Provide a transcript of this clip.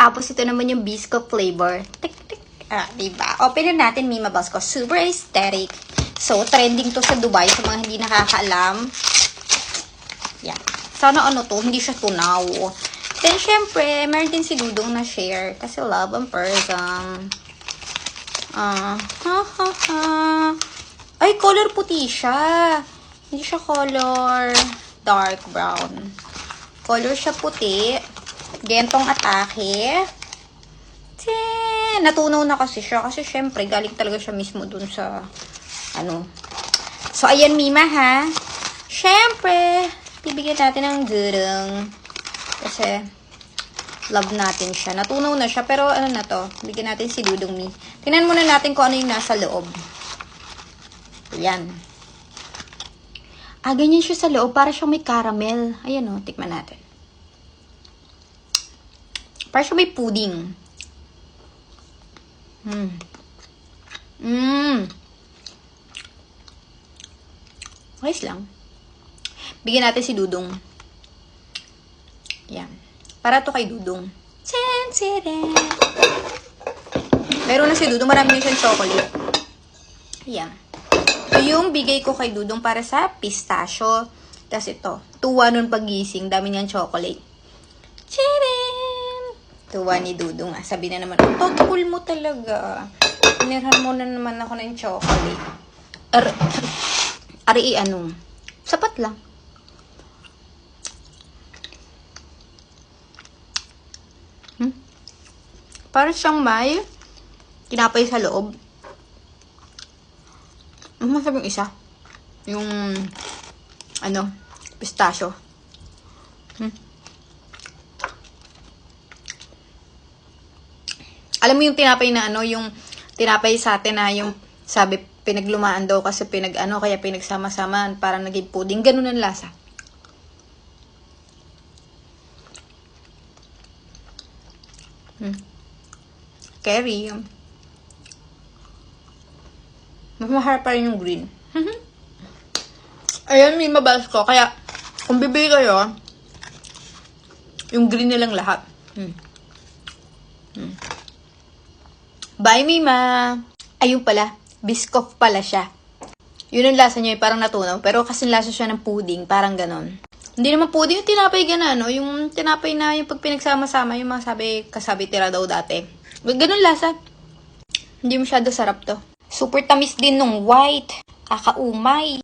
Tapos ito naman yung biscuit flavor. Tik, tik. Diba? Open na natin, Mima Boss ko. Super aesthetic. So, trending to sa Dubai sa mga hindi nakakaalam. Yan. Sana ano to, hindi siya tunaw. Then, syempre, meron din si Dudong na share. Kasi love ang person. Ay, color puti siya. Hindi siya color dark brown. Color siya puti. Gentong atake. Natunaw na kasi siya. Kasi syempre, galing talaga siya mismo dun sa, ano. So, ayan, Mima, ha. Syempre, bibigyan natin ng Dudong. Kasi, love natin siya. Natunaw na siya, pero ano na to. Bigyan natin si Dudong Mi. Tingnan muna natin kung ano yung nasa loob. Ayan. Ganyan siya sa loob. Para siyang may caramel. Ayan o, tikman natin. Para siyang may pudding. Ayos lang. Bigyan natin si Dudong. Ayan. Para to kay Dudong. Meron na si Dudong. Marami na siyang chocolate. Ayan. Ito yung bigay ko kay Dudong para sa pistachio. Tapos ito. Tuwa nun pagising. Dami niyang chocolate. Tuwa ni Dudong. Sabi na naman, thoughtful mo talaga. Pinirhan mo na naman ako ng chocolate. Ano? Sapat lang. Para siyang may tinapay sa loob. Ang masarap yung isa. Yung, pistachio. Alam mo yung tinapay na yung tinapay sa atin na yung sabi pinaglumaan daw kasi kaya pinagsama-samaan para naging pudding. Ganun ang lasa. Curry. Mas maharap pa rin yung green. Ayan, may mabas ko. Kaya, kung bibili kayo, yung green nilang lahat. Bye, Mima! Ayun pala, biscoff pala siya. Yun ang lasa niya, parang natunaw. Pero kasi lasa siya ng pudding, parang ganon. Hindi naman pudding, yung tinapay gana, yung tinapay na yung pag pinagsama-sama, yung mga kasabi tira daw dati. Ganon lasa. Hindi masyado sarap to. Super tamis din nung white. Kakaumay.